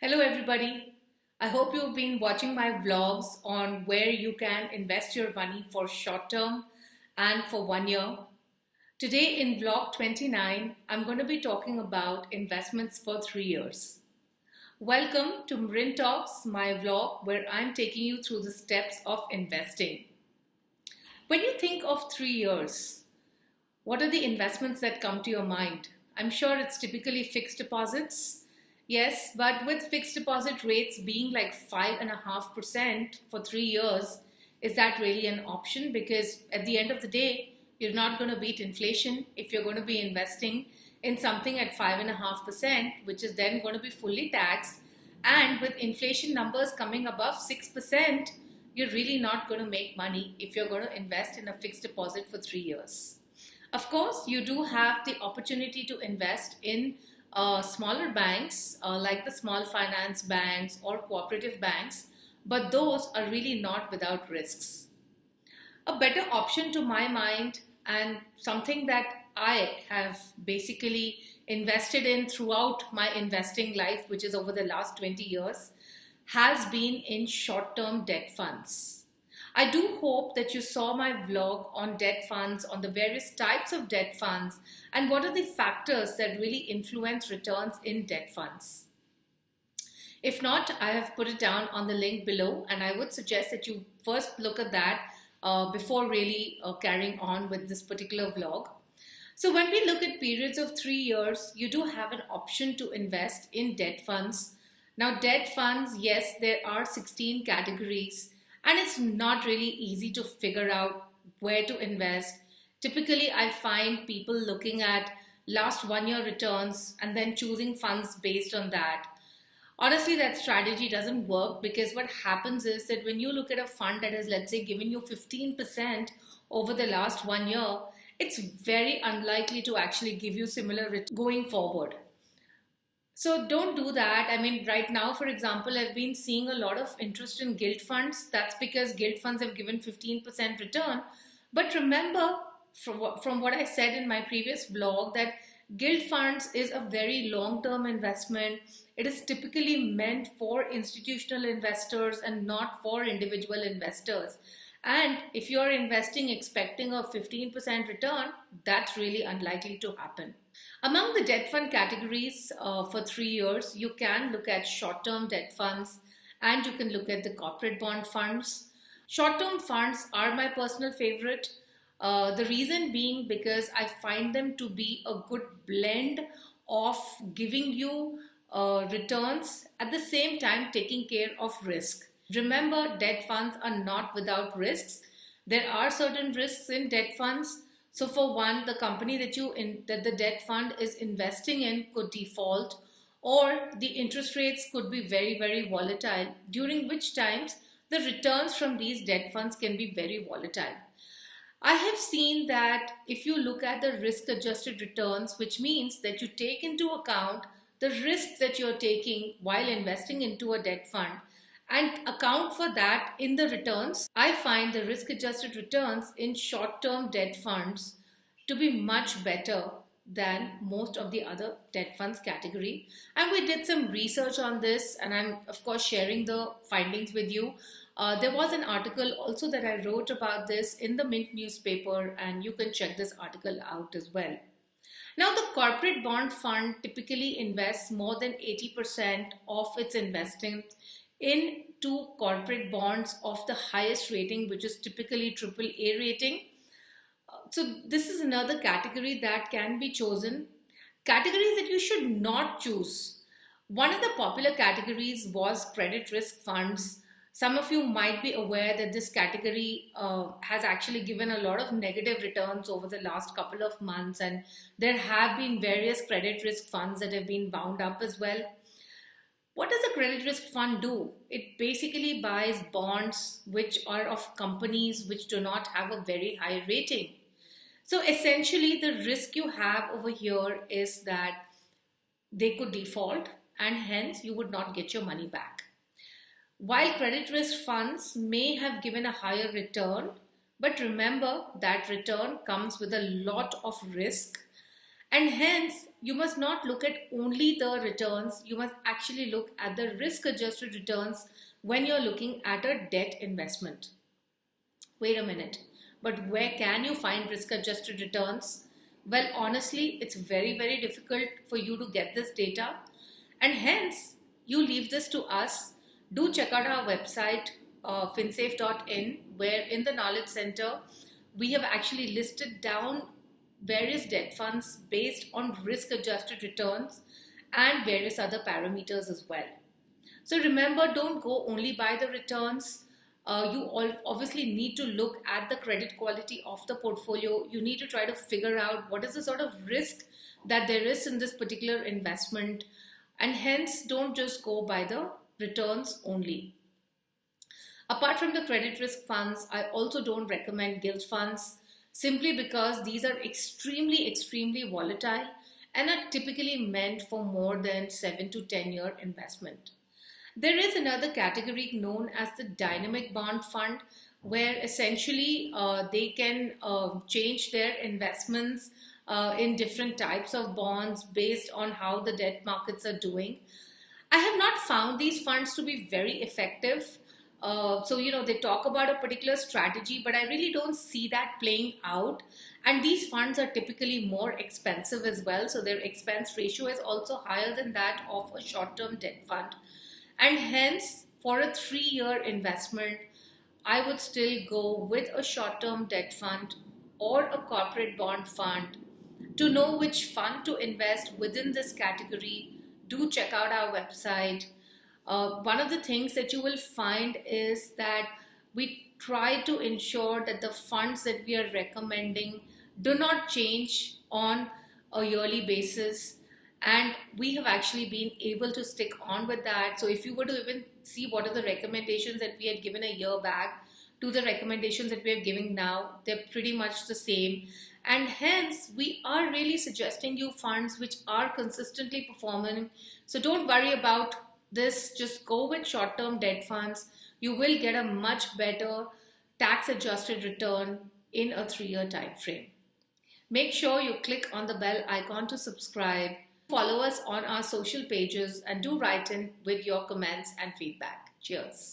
Hello, everybody. I hope you've been watching my vlogs on where you can invest your money for short term and for 1 year. Today, in vlog 29, I'm going to be talking about investments for 3 years. Welcome to Marin Talks, my vlog where I'm taking you through the steps of investing. When you think of 3 years, what are the investments that come to your mind? I'm sure it's typically fixed deposits. Yes, but with fixed deposit rates being like 5.5% for 3 years, is that really an option? Because at the end of the day, you're not going to beat inflation if you're going to be investing in something at 5.5%, which is then going to be fully taxed. And with inflation numbers coming above 6%, you're really not going to make money if you're going to invest in a fixed deposit for 3 years. Of course, you do have the opportunity to invest in smaller banks like the small finance banks or cooperative banks, but those are really not without risks. A better option to my mind, and something that I have basically invested in throughout my investing life, which is over the last 20 years, has been in short term debt funds. I do hope that you saw my vlog on debt funds, on the various types of debt funds, and what are the factors that really influence returns in debt funds. If not, I have put it down on the link below, and I would suggest that you first look at that before really carrying on with this particular vlog. So when we look at periods of 3 years, you do have an option to invest in debt funds. Now, debt funds, yes, there are 16 categories, and it's not really easy to figure out where to invest. Typically, I find people looking at last 1 year returns and then choosing funds based on that. Honestly, that strategy doesn't work, because what happens is that when you look at a fund that has, let's say, given you 15% over the last 1 year, it's very unlikely to actually give you similar return going forward. So don't do that. I mean, right now, for example, I've been seeing a lot of interest in gilt funds. That's because gilt funds have given 15% return. But remember, from what I said in my previous vlog, that gilt funds is a very long-term investment. It is typically meant for institutional investors and not for individual investors. And if you're investing expecting a 15% return, that's really unlikely to happen. Among the debt fund categories for 3 years, you can look at short term debt funds and you can look at the corporate bond funds. Short term funds are my personal favorite. The reason being because I find them to be a good blend of giving you returns at the same time taking care of risk. Remember, debt funds are not without risks. There are certain risks in debt funds. So for one, the company that the debt fund is investing in could default, or the interest rates could be very, very volatile, during which times the returns from these debt funds can be very volatile. I have seen that if you look at the risk adjusted returns, which means that you take into account the risks that you're taking while investing into a debt fund and account for that in the returns, I find the risk adjusted returns in short term debt funds to be much better than most of the other debt funds category. And we did some research on this, and I'm of course sharing the findings with you. There was an article also that I wrote about this in the Mint newspaper, and you can check this article out as well. Now, the corporate bond fund typically invests more than 80% of its investment into corporate bonds of the highest rating, which is typically AAA rating. So this is another category that can be chosen. Categories that you should not choose. One of the popular categories was credit risk funds. Some of you might be aware that this category has actually given a lot of negative returns over the last couple of months, and there have been various credit risk funds that have been wound up as well. What does a credit risk fund do? It basically buys bonds which are of companies which do not have a very high rating. So essentially, the risk you have over here is that they could default and hence you would not get your money back. While credit risk funds may have given a higher return, but remember that return comes with a lot of risk, and hence you must not look at only the returns, you must actually look at the risk adjusted returns when you're looking at a debt investment. Wait a minute, but where can you find risk adjusted returns? Well, honestly, it's very, very difficult for you to get this data, and hence you leave this to us. Do check out our website, finsafe.in, where in the Knowledge Center we have actually listed down various debt funds based on risk adjusted returns and various other parameters as well. So remember, don't go only by the returns. You obviously need to look at the credit quality of the portfolio. You need to try to figure out what is the sort of risk that there is in this particular investment, and hence don't just go by the returns only. Apart from the credit risk funds, I also don't recommend gilt funds simply because these are extremely, extremely volatile and are typically meant for more than 7 to 10-year investment. There is another category known as the dynamic bond fund, where essentially they can change their investments in different types of bonds based on how the debt markets are doing. I have not found these funds to be very effective. They talk about a particular strategy, but I really don't see that playing out. And these funds are typically more expensive as well. So their expense ratio is also higher than that of a short-term debt fund. And hence, for a 3-year investment, I would still go with a short-term debt fund or a corporate bond fund. To know which fund to invest within this category, do check out our website. One of the things that you will find is that we try to ensure that the funds that we are recommending do not change on a yearly basis. And we have actually been able to stick on with that. So if you were to even see what are the recommendations that we had given a year back to the recommendations that we are giving now, they're pretty much the same. And hence, we are really suggesting you funds which are consistently performing. So don't worry about this. Just go with short-term debt funds. You will get a much better tax-adjusted return in a 3-year time frame. Make sure you click on the bell icon to subscribe. Follow us on our social pages and do write in with your comments and feedback. Cheers.